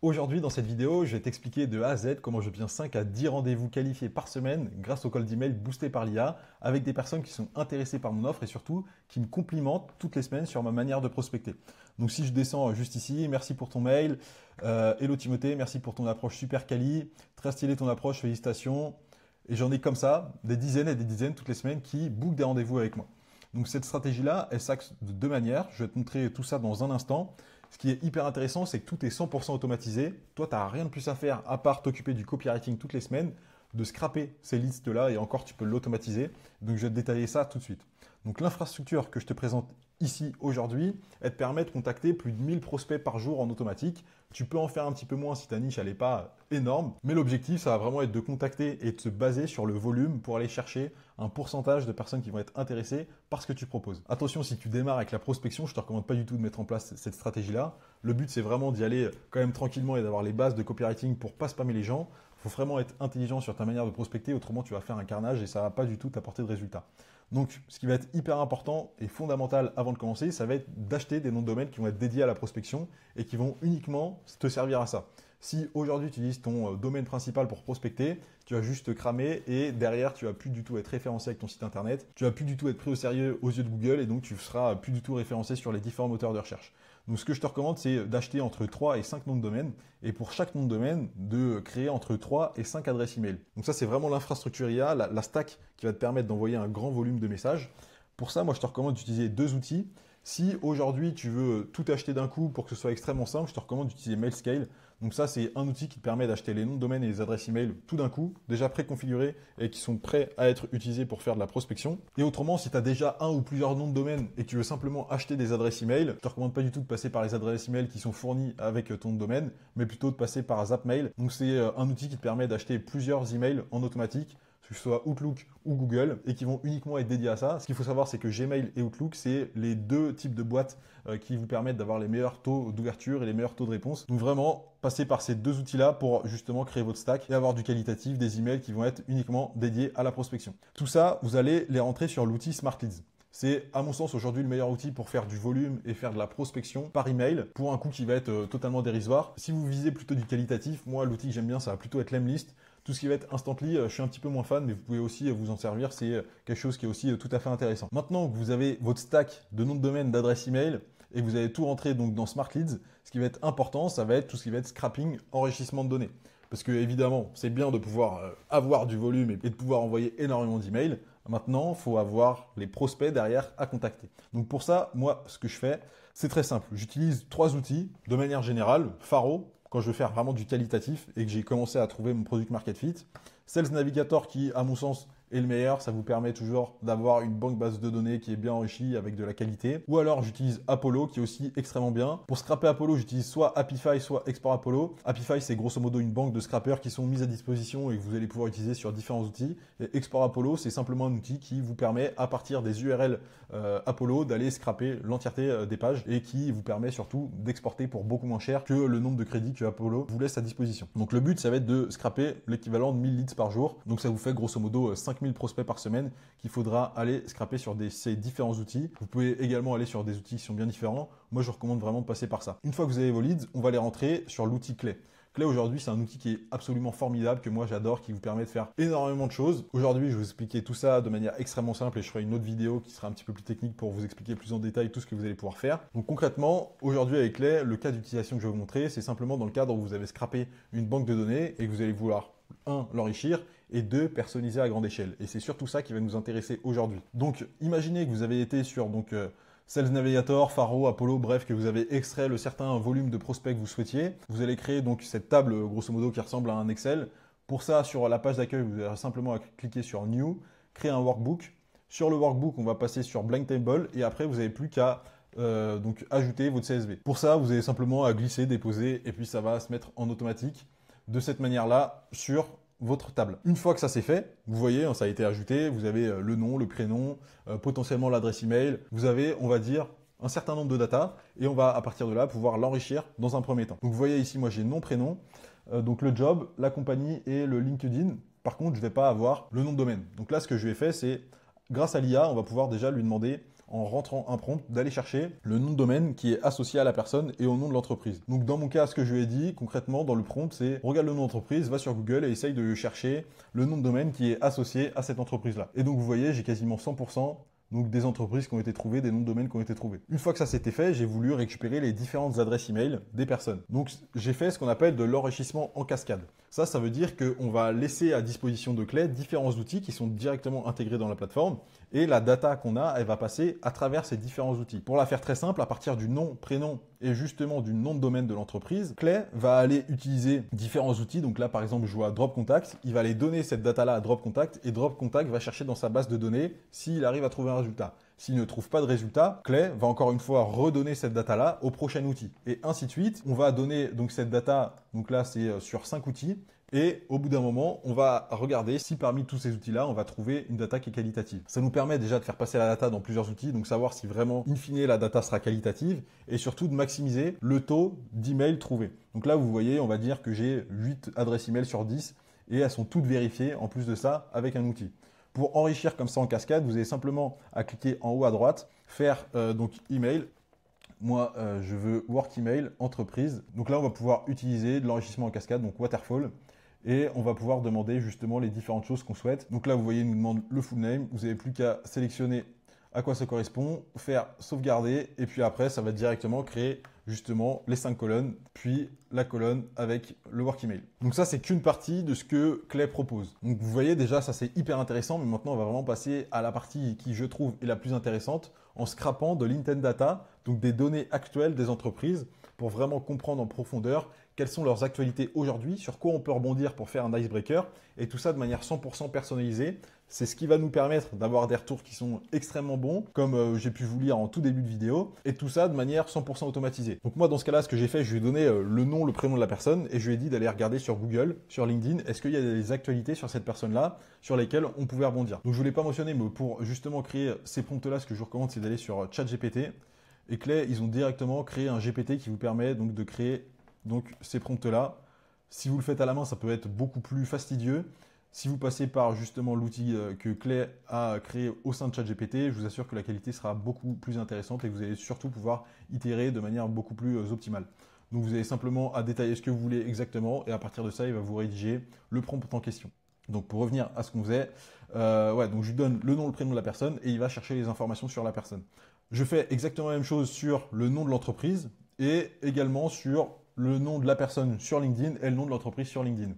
Aujourd'hui, dans cette vidéo, je vais t'expliquer de A à Z comment j'obtiens 5 à 10 rendez-vous qualifiés par semaine grâce au call d'email boosté par l'IA avec des personnes qui sont intéressées par mon offre et surtout qui me complimentent toutes les semaines sur ma manière de prospecter. Donc si je descends juste ici, merci pour ton mail, hello Timothée, merci pour ton approche super quali, très stylé ton approche, félicitations. Et j'en ai comme ça des dizaines et des dizaines toutes les semaines qui bookent des rendez-vous avec moi. Donc cette stratégie-là, elle s'axe de deux manières. Je vais te montrer tout ça dans un instant. Ce qui est hyper intéressant, c'est que tout est 100% automatisé. Toi, tu n'as rien de plus à faire à part t'occuper du copywriting toutes les semaines, de scraper ces listes-là et encore, tu peux l'automatiser. Donc, je vais te détailler ça tout de suite. Donc, l'infrastructure que je te présente ici aujourd'hui, elle te permet de contacter plus de 1000 prospects par jour en automatique. Tu peux en faire un petit peu moins si ta niche n'est pas énorme, mais l'objectif, ça va vraiment être de contacter et de se baser sur le volume pour aller chercher un pourcentage de personnes qui vont être intéressées par ce que tu proposes. Attention, si tu démarres avec la prospection, je ne te recommande pas du tout de mettre en place cette stratégie-là. Le but, c'est vraiment d'y aller quand même tranquillement et d'avoir les bases de copywriting pour ne pas spammer les gens. Il faut vraiment être intelligent sur ta manière de prospecter, autrement tu vas faire un carnage et ça ne va pas du tout t'apporter de résultats. Donc, ce qui va être hyper important et fondamental avant de commencer, ça va être d'acheter des noms de domaine qui vont être dédiés à la prospection et qui vont uniquement te servir à ça. Si aujourd'hui tu utilises ton domaine principal pour prospecter, tu vas juste te cramer et derrière tu vas plus du tout être référencé avec ton site internet, tu vas plus du tout être pris au sérieux aux yeux de Google et donc tu seras plus du tout référencé sur les différents moteurs de recherche. Donc ce que je te recommande, c'est d'acheter entre 3 et 5 noms de domaine et pour chaque nom de domaine, de créer entre 3 et 5 adresses email. Donc ça, c'est vraiment l'infrastructure IA, la stack qui va te permettre d'envoyer un grand volume de messages. Pour ça, moi, je te recommande d'utiliser deux outils. Si aujourd'hui, tu veux tout acheter d'un coup pour que ce soit extrêmement simple, je te recommande d'utiliser MailScale. Donc ça, c'est un outil qui te permet d'acheter les noms de domaine et les adresses email tout d'un coup, déjà préconfigurés et qui sont prêts à être utilisés pour faire de la prospection. Et autrement, si tu as déjà un ou plusieurs noms de domaine et que tu veux simplement acheter des adresses email, je te recommande pas du tout de passer par les adresses email qui sont fournies avec ton nom de domaine, mais plutôt de passer par Zapmail. Donc c'est un outil qui te permet d'acheter plusieurs emails en automatique, que ce soit Outlook ou Google, et qui vont uniquement être dédiés à ça. Ce qu'il faut savoir, c'est que Gmail et Outlook, c'est les deux types de boîtes qui vous permettent d'avoir les meilleurs taux d'ouverture et les meilleurs taux de réponse. Donc vraiment, passez par ces deux outils-là pour justement créer votre stack et avoir du qualitatif, des emails qui vont être uniquement dédiés à la prospection. Tout ça, vous allez les rentrer sur l'outil Smart Leads. C'est à mon sens aujourd'hui le meilleur outil pour faire du volume et faire de la prospection par email pour un coût qui va être totalement dérisoire. Si vous visez plutôt du qualitatif, moi l'outil que j'aime bien, ça va plutôt être Lemlist. Tout ce qui va être Instantly, je suis un petit peu moins fan, mais vous pouvez aussi vous en servir. C'est quelque chose qui est aussi tout à fait intéressant. Maintenant que vous avez votre stack de nom de domaine, d'adresse email, et que vous avez tout rentré donc dans Smart Leads, ce qui va être important, ça va être tout ce qui va être scrapping, enrichissement de données. Parce que évidemment, c'est bien de pouvoir avoir du volume et de pouvoir envoyer énormément d'emails. Maintenant, il faut avoir les prospects derrière à contacter. Donc pour ça, moi, ce que je fais, c'est très simple. J'utilise trois outils de manière générale. Faro, quand je veux faire vraiment du qualitatif et que j'ai commencé à trouver mon product market fit. Sales Navigator qui, à mon sens, est le meilleur. Ça vous permet toujours d'avoir une banque base de données qui est bien enrichie avec de la qualité. Ou alors, j'utilise Apollo qui est aussi extrêmement bien. Pour scraper Apollo, j'utilise soit Apify, soit Export Apollo. Apify, c'est grosso modo une banque de scrappers qui sont mises à disposition et que vous allez pouvoir utiliser sur différents outils. Et Export Apollo, c'est simplement un outil qui vous permet, à partir des URL Apollo, d'aller scraper l'entièreté des pages et qui vous permet surtout d'exporter pour beaucoup moins cher que le nombre de crédits que Apollo vous laisse à disposition. Donc le but, ça va être de scraper l'équivalent de 1000 leads par jour. Donc ça vous fait grosso modo 5000 prospects par semaine qu'il faudra aller scraper sur ces différents outils. Vous pouvez également aller sur des outils qui sont bien différents. Moi, je recommande vraiment de passer par ça. Une fois que vous avez vos leads, on va les rentrer sur l'outil clé. Clé aujourd'hui, c'est un outil qui est absolument formidable, que moi j'adore, qui vous permet de faire énormément de choses. Aujourd'hui, je vais vous expliquer tout ça de manière extrêmement simple et je ferai une autre vidéo qui sera un petit peu plus technique pour vous expliquer plus en détail tout ce que vous allez pouvoir faire. Donc concrètement, aujourd'hui avec Clé, le cas d'utilisation que je vais vous montrer, c'est simplement dans le cadre où vous avez scrappé une banque de données et que vous allez vouloir 1. L'enrichir et 2. Personnaliser à grande échelle. Et c'est surtout ça qui va nous intéresser aujourd'hui. Donc imaginez que vous avez été sur Sales Navigator, Faro, Apollo, bref, que vous avez extrait le certain volume de prospects que vous souhaitiez. Vous allez créer donc cette table, grosso modo, qui ressemble à un Excel. Pour ça, sur la page d'accueil, vous avez simplement à cliquer sur New, créer un workbook. Sur le workbook, on va passer sur Blank Table et après, vous n'avez plus qu'à ajouter votre CSV. Pour ça, vous avez simplement à glisser, déposer et puis ça va se mettre en automatique de cette manière-là sur votre table. Une fois que ça c'est fait, vous voyez, ça a été ajouté, vous avez le nom, le prénom, potentiellement l'adresse email, vous avez, on va dire, un certain nombre de data et on va à partir de là pouvoir l'enrichir dans un premier temps. Donc vous voyez ici, moi j'ai nom, prénom, donc le job, la compagnie et le LinkedIn. Par contre, je ne vais pas avoir le nom de domaine. Donc là, ce que je lui ai fait, c'est grâce à l'IA, on va pouvoir déjà lui demander en rentrant un prompt, d'aller chercher le nom de domaine qui est associé à la personne et au nom de l'entreprise. Donc dans mon cas, ce que je lui ai dit concrètement dans le prompt, c'est regarde le nom d'entreprise, va sur Google et essaye de chercher le nom de domaine qui est associé à cette entreprise-là. Et donc vous voyez, j'ai quasiment 100% donc des entreprises qui ont été trouvées, des noms de domaine qui ont été trouvés. Une fois que ça s'était fait, j'ai voulu récupérer les différentes adresses email des personnes. Donc j'ai fait ce qu'on appelle de l'enrichissement en cascade. Ça veut dire qu'on va laisser à disposition de Clay différents outils qui sont directement intégrés dans la plateforme et la data qu'on a, elle va passer à travers ces différents outils. Pour la faire très simple, à partir du nom, prénom et justement du nom de domaine de l'entreprise, Clay va aller utiliser différents outils. Donc là, par exemple, je vois Drop Contact, il va aller donner cette data-là à Drop Contact et Drop Contact va chercher dans sa base de données s'il arrive à trouver un résultat. S'il ne trouve pas de résultat, Clay va encore une fois redonner cette data-là au prochain outil. Et ainsi de suite, on va donner donc cette data, donc là c'est sur 5 outils, et au bout d'un moment, on va regarder si parmi tous ces outils-là, on va trouver une data qui est qualitative. Ça nous permet déjà de faire passer la data dans plusieurs outils, donc savoir si vraiment, in fine, la data sera qualitative, et surtout de maximiser le taux d'emails trouvés. Donc là, vous voyez, on va dire que j'ai 8 adresses email sur 10, et elles sont toutes vérifiées, en plus de ça, avec un outil. Pour enrichir comme ça en cascade, vous avez simplement à cliquer en haut à droite, faire donc email. Moi, je veux work email, entreprise. Donc là, on va pouvoir utiliser de l'enrichissement en cascade, donc waterfall. Et on va pouvoir demander justement les différentes choses qu'on souhaite. Donc là, vous voyez, il nous demande le full name. Vous n'avez plus qu'à sélectionner à quoi ça correspond, faire sauvegarder. Et puis après, ça va directement créer justement les 5 colonnes, puis la colonne avec le work email. Donc ça, c'est qu'une partie de ce que Clay propose. Donc vous voyez déjà, ça c'est hyper intéressant, mais maintenant on va vraiment passer à la partie qui, je trouve, est la plus intéressante en scrapant de l'intent data, donc des données actuelles des entreprises, pour vraiment comprendre en profondeur quelles sont leurs actualités aujourd'hui, sur quoi on peut rebondir pour faire un icebreaker, et tout ça de manière 100% personnalisée. C'est ce qui va nous permettre d'avoir des retours qui sont extrêmement bons, comme j'ai pu vous lire en tout début de vidéo, et tout ça de manière 100% automatisée. Donc moi, dans ce cas-là, ce que j'ai fait, je lui ai donné le nom, le prénom de la personne, et je lui ai dit d'aller regarder sur Google, sur LinkedIn, est-ce qu'il y a des actualités sur cette personne-là, sur lesquelles on pouvait rebondir. Donc je ne vous l'ai pas mentionné, mais pour justement créer ces prompts-là, ce que je vous recommande, c'est d'aller sur ChatGPT. Et Clay, ils ont directement créé un GPT qui vous permet donc de créer ces prompts-là. Si vous le faites à la main, ça peut être beaucoup plus fastidieux. Si vous passez par justement l'outil que Clay a créé au sein de ChatGPT, je vous assure que la qualité sera beaucoup plus intéressante et que vous allez surtout pouvoir itérer de manière beaucoup plus optimale. Donc vous avez simplement à détailler ce que vous voulez exactement et à partir de ça, il va vous rédiger le prompt en question. Donc pour revenir à ce qu'on faisait, donc je lui donne le nom, le prénom de la personne et il va chercher les informations sur la personne. Je fais exactement la même chose sur le nom de l'entreprise et également sur le nom de la personne sur LinkedIn et le nom de l'entreprise sur LinkedIn.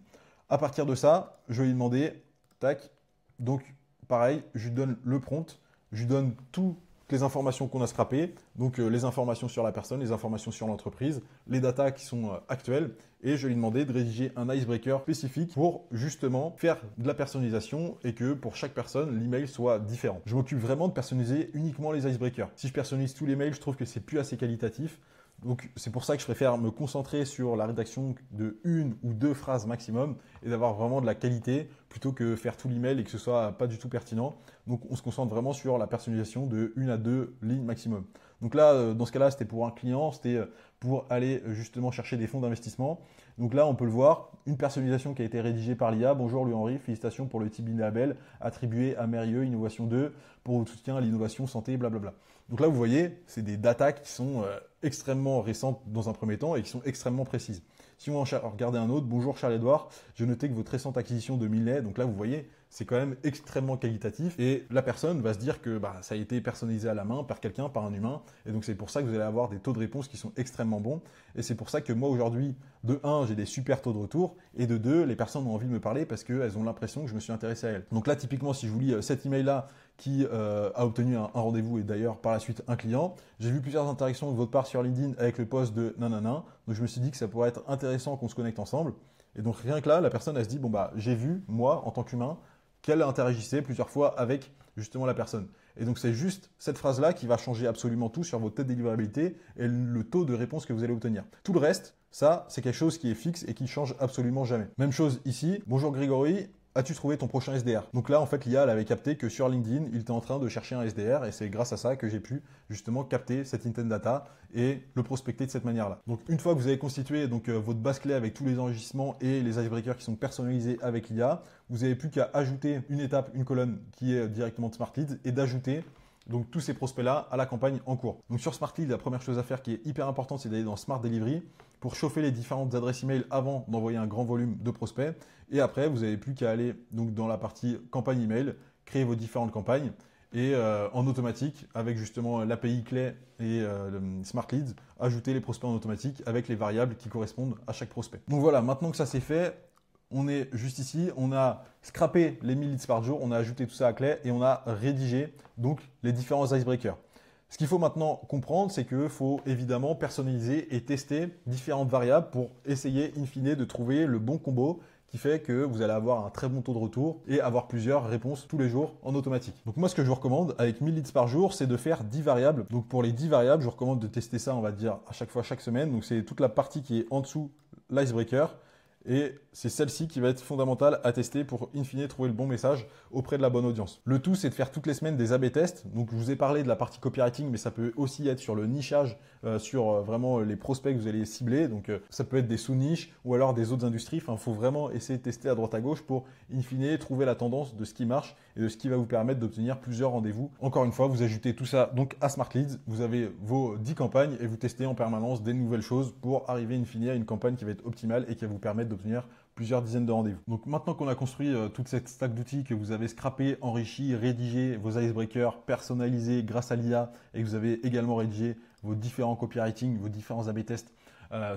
À partir de ça, je vais lui demander, tac, donc pareil, je lui donne le prompt, je lui donne toutes les informations qu'on a scrappées, donc les informations sur la personne, les informations sur l'entreprise, les datas qui sont actuelles, et je vais lui demander de rédiger un icebreaker spécifique pour justement faire de la personnalisation et que pour chaque personne, l'email soit différent. Je m'occupe vraiment de personnaliser uniquement les icebreakers. Si je personnalise tous les mails, je trouve que c'est plus assez qualitatif. Donc c'est pour ça que je préfère me concentrer sur la rédaction de 1 ou 2 phrases maximum et d'avoir vraiment de la qualité plutôt que faire tout l'email et que ce soit pas du tout pertinent. Donc on se concentre vraiment sur la personnalisation de 1 à 2 lignes maximum. Donc là, dans ce cas-là, c'était pour un client, c'était pour aller justement chercher des fonds d'investissement. Donc là, on peut le voir, une personnalisation qui a été rédigée par l'IA. Bonjour Louis-Henri, félicitations pour le Tibin Label attribué à Mérieux Innovation 2 pour votre soutien à l'innovation santé, blablabla. Donc là, vous voyez, c'est des datas qui sont extrêmement récentes dans un premier temps et qui sont extrêmement précises. Si on va regarder un autre, bonjour Charles-Édouard, j'ai noté que votre récente acquisition de Millet, donc là vous voyez, c'est quand même extrêmement qualitatif et la personne va se dire que ça a été personnalisé à la main par quelqu'un, par un humain et donc c'est pour ça que vous allez avoir des taux de réponse qui sont extrêmement bons et c'est pour ça que moi aujourd'hui, de 1, j'ai des super taux de retour et de 2, les personnes ont envie de me parler parce qu'elles ont l'impression que je me suis intéressé à elles. Donc là typiquement, si je vous lis cet email-là qui a obtenu un rendez-vous et d'ailleurs par la suite un client, j'ai vu plusieurs interactions de votre part sur LinkedIn avec le post de nanana, donc je me suis dit que ça pourrait être intéressant qu'on se connecte ensemble et donc rien que là, la personne elle se dit bon j'ai vu moi en tant qu'humain qu'elle interagissait plusieurs fois avec justement la personne. Et donc c'est juste cette phrase-là qui va changer absolument tout sur votre taux de délivrabilité et le taux de réponse que vous allez obtenir. Tout le reste, ça c'est quelque chose qui est fixe et qui change absolument jamais. Même chose ici, bonjour Grégory, as-tu trouvé ton prochain SDR? Donc là, en fait, l'IA, elle avait capté que sur LinkedIn, il était en train de chercher un SDR et c'est grâce à ça que j'ai pu justement capter cette intent data et le prospecter de cette manière-là. Donc une fois que vous avez constitué votre base clé avec tous les enregistrements et les icebreakers qui sont personnalisés avec l'IA, vous n'avez plus qu'à ajouter une étape, une colonne qui est directement de Smart Leads et d'ajouter donc tous ces prospects-là à la campagne en cours. Donc sur Smart Lead, la première chose à faire qui est hyper importante, c'est d'aller dans Smart Delivery pour chauffer les différentes adresses email avant d'envoyer un grand volume de prospects. Et après, vous n'avez plus qu'à aller donc dans la partie campagne email, créer vos différentes campagnes et en automatique, avec justement l'API clé et le Smart Leads, ajouter les prospects en automatique avec les variables qui correspondent à chaque prospect. Donc voilà, maintenant que ça c'est fait, on est juste ici, on a scrappé les 1000 leads par jour, on a ajouté tout ça à clé et on a rédigé donc les différents icebreakers. Ce qu'il faut maintenant comprendre, c'est qu'il faut évidemment personnaliser et tester différentes variables pour essayer in fine de trouver le bon combo qui fait que vous allez avoir un très bon taux de retour et avoir plusieurs réponses tous les jours en automatique. Donc moi, ce que je vous recommande avec 1000 leads par jour, c'est de faire 10 variables. Donc pour les 10 variables, je vous recommande de tester ça, on va dire, à chaque fois, chaque semaine. Donc c'est toute la partie qui est en dessous l'icebreaker. Et c'est celle-ci qui va être fondamentale à tester pour in fine trouver le bon message auprès de la bonne audience. Le tout, c'est de faire toutes les semaines des A/B tests. Donc je vous ai parlé de la partie copywriting, mais ça peut aussi être sur le nichage, sur vraiment les prospects que vous allez cibler. Donc ça peut être des sous-niches ou alors des autres industries. Enfin, il faut vraiment essayer de tester à droite à gauche pour in fine trouver la tendance de ce qui marche et de ce qui va vous permettre d'obtenir plusieurs rendez-vous. Encore une fois, vous ajoutez tout ça donc à Smart Leads. Vous avez vos 10 campagnes et vous testez en permanence des nouvelles choses pour arriver in fine à une campagne qui va être optimale et qui va vous permettre d'obtenir plusieurs dizaines de rendez-vous. Donc maintenant qu'on a construit toute cette stack d'outils, que vous avez scrappé, enrichi, rédigé vos icebreakers personnalisés grâce à l'IA et que vous avez également rédigé vos différents copywriting, vos différents A/B tests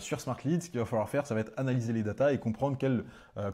sur Smart Leads, ce qu'il va falloir faire, ça va être analyser les datas et comprendre quelle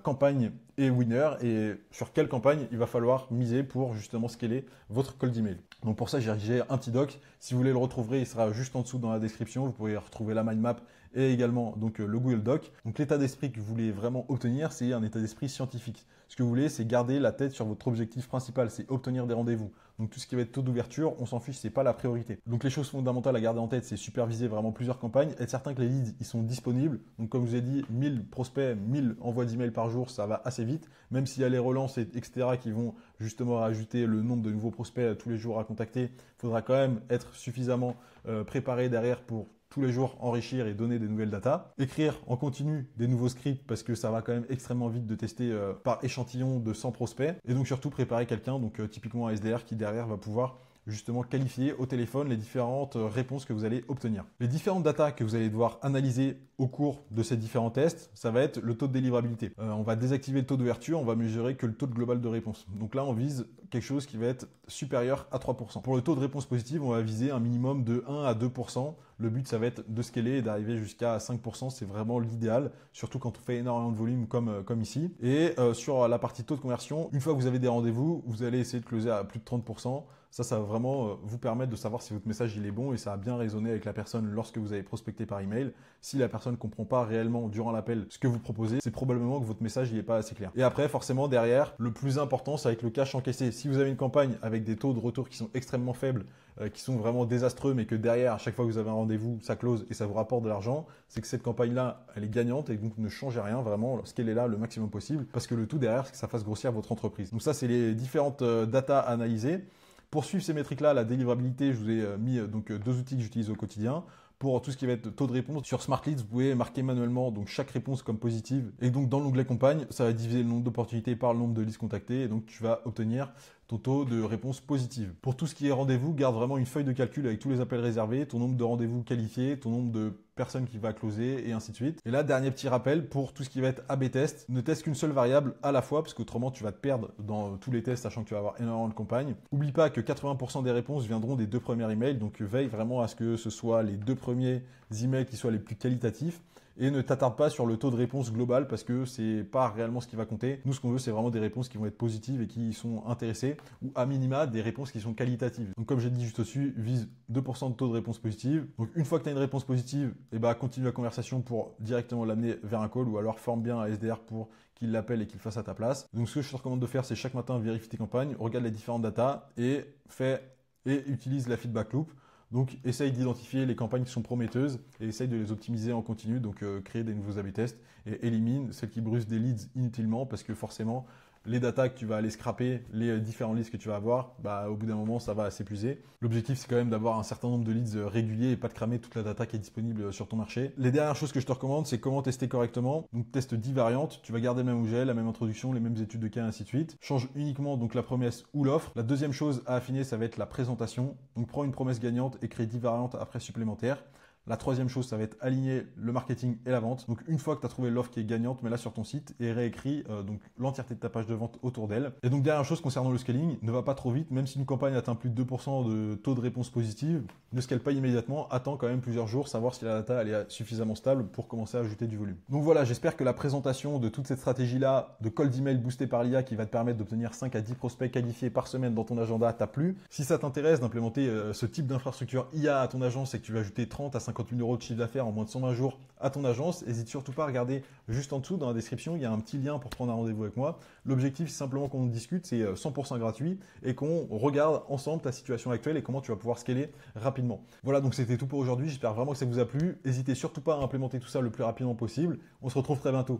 campagne est winner et sur quelle campagne il va falloir miser pour justement scaler votre cold email. Donc pour ça, j'ai rédigé un petit doc. Si vous voulez le retrouver, il sera juste en dessous dans la description. Vous pouvez retrouver la mind map et également donc le Google Doc. Donc l'état d'esprit que vous voulez vraiment obtenir, c'est un état d'esprit scientifique. Ce que vous voulez, c'est garder la tête sur votre objectif principal, c'est obtenir des rendez-vous. Donc tout ce qui va être taux d'ouverture, on s'en fiche, c'est pas la priorité. Donc les choses fondamentales à garder en tête, c'est superviser vraiment plusieurs campagnes, être certain que les leads ils sont disponibles. Donc comme je vous ai dit, 1000 prospects, 1000 envois d'emails par jour, ça va assez vite. Même s'il y a les relances etc. qui vont justement rajouter le nombre de nouveaux prospects tous les jours à contacter, il faudra quand même être suffisamment préparé derrière pour tous les jours enrichir et donner des nouvelles datas. Écrire en continu des nouveaux scripts parce que ça va quand même extrêmement vite de tester par échantillon de 100 prospects. Et donc surtout préparer quelqu'un, donc typiquement un SDR qui derrière va pouvoir justement qualifier au téléphone les différentes réponses que vous allez obtenir. Les différentes datas que vous allez devoir analyser au cours de ces différents tests, ça va être le taux de délivrabilité. On va désactiver le taux d'ouverture, on va mesurer que le taux de global de réponse. Donc là, on vise quelque chose qui va être supérieur à 3%. Pour le taux de réponse positive, on va viser un minimum de 1 à 2%. Le but, ça va être de scaler et d'arriver jusqu'à 5%. C'est vraiment l'idéal, surtout quand on fait énormément de volume comme ici. Et sur la partie taux de conversion, une fois que vous avez des rendez-vous, vous allez essayer de closer à plus de 30%. Ça va vraiment vous permettre de savoir si votre message il est bon et ça a bien résonné avec la personne lorsque vous avez prospecté par email. Si la personne ne comprend pas réellement durant l'appel ce que vous proposez, c'est probablement que votre message il n'est pas assez clair. Et après, forcément, derrière, le plus important, c'est avec le cash encaissé. Si vous avez une campagne avec des taux de retour qui sont extrêmement faibles, qui sont vraiment désastreux, mais que derrière, à chaque fois que vous avez un rendez-vous, ça close et ça vous rapporte de l'argent, c'est que cette campagne-là, elle est gagnante et donc ne changez rien vraiment lorsqu'elle est là le maximum possible parce que le tout derrière, c'est que ça fasse grossir votre entreprise. Donc ça, c'est les différentes datas à analyser. Pour suivre ces métriques-là, la délivrabilité, je vous ai mis donc deux outils que j'utilise au quotidien. Pour tout ce qui va être taux de réponse, sur Smart Leads, vous pouvez marquer manuellement donc chaque réponse comme positive. Et donc dans l'onglet campagne, ça va diviser le nombre d'opportunités par le nombre de leads contactés. Et donc tu vas obtenir ton taux de réponse positive. Pour tout ce qui est rendez-vous, garde vraiment une feuille de calcul avec tous les appels réservés, ton nombre de rendez-vous qualifiés, ton nombre de personnes qui va closer et ainsi de suite. Et là, dernier petit rappel, pour tout ce qui va être A/B test, ne teste qu'une seule variable à la fois parce qu'autrement tu vas te perdre dans tous les tests sachant que tu vas avoir énormément de campagnes. Oublie pas que 80% des réponses viendront des deux premiers emails, donc veille vraiment à ce que ce soit les deux premiers emails qui soient les plus qualitatifs. Et ne t'attarde pas sur le taux de réponse global parce que c'est pas réellement ce qui va compter. Nous, ce qu'on veut, c'est vraiment des réponses qui vont être positives et qui sont intéressées ou à minima des réponses qui sont qualitatives. Donc, comme j'ai dit juste au-dessus, vise 2% de taux de réponse positive. Donc, une fois que tu as une réponse positive, continue la conversation pour directement l'amener vers un call ou alors forme bien un SDR pour qu'il l'appelle et qu'il fasse à ta place. Donc, ce que je te recommande de faire, c'est chaque matin vérifier tes campagnes, regarde les différentes datas et utilise la feedback loop. Donc, essaye d'identifier les campagnes qui sont prometteuses et essaye de les optimiser en continu. Donc, créer des nouveaux A/B tests et élimine celles qui brusent des leads inutilement parce que forcément, les datas que tu vas aller scraper, les différents leads que tu vas avoir, bah, au bout d'un moment, ça va s'épuiser. L'objectif, c'est quand même d'avoir un certain nombre de leads réguliers et pas de cramer toute la data qui est disponible sur ton marché. Les dernières choses que je te recommande, c'est comment tester correctement. Donc, teste 10 variantes. Tu vas garder le même objet, la même introduction, les mêmes études de cas, ainsi de suite. Change uniquement donc la promesse ou l'offre. La deuxième chose à affiner, ça va être la présentation. Donc, prends une promesse gagnante et crée 10 variantes après supplémentaires. La troisième chose, ça va être aligner le marketing et la vente. Donc une fois que tu as trouvé l'offre qui est gagnante, mets-la sur ton site et réécris donc l'entièreté de ta page de vente autour d'elle. Et donc dernière chose concernant le scaling, ne va pas trop vite, même si une campagne atteint plus de 2% de taux de réponse positive, ne scale pas immédiatement, attends quand même plusieurs jours, savoir si la data elle est suffisamment stable pour commencer à ajouter du volume. Donc voilà, j'espère que la présentation de toute cette stratégie-là de cold email boosté par l'IA qui va te permettre d'obtenir 5 à 10 prospects qualifiés par semaine dans ton agenda t'a plu. Si ça t'intéresse d'implémenter ce type d'infrastructure IA à ton agence et que tu vas ajouter 30 à 50 000 euros de chiffre d'affaires en moins de 120 jours à ton agence, n'hésite surtout pas à regarder juste en dessous dans la description, il y a un petit lien pour prendre un rendez-vous avec moi. L'objectif, c'est simplement qu'on discute, c'est 100% gratuit et qu'on regarde ensemble ta situation actuelle et comment tu vas pouvoir scaler rapidement. Voilà, donc c'était tout pour aujourd'hui. J'espère vraiment que ça vous a plu. N'hésitez surtout pas à implémenter tout ça le plus rapidement possible. On se retrouve très bientôt.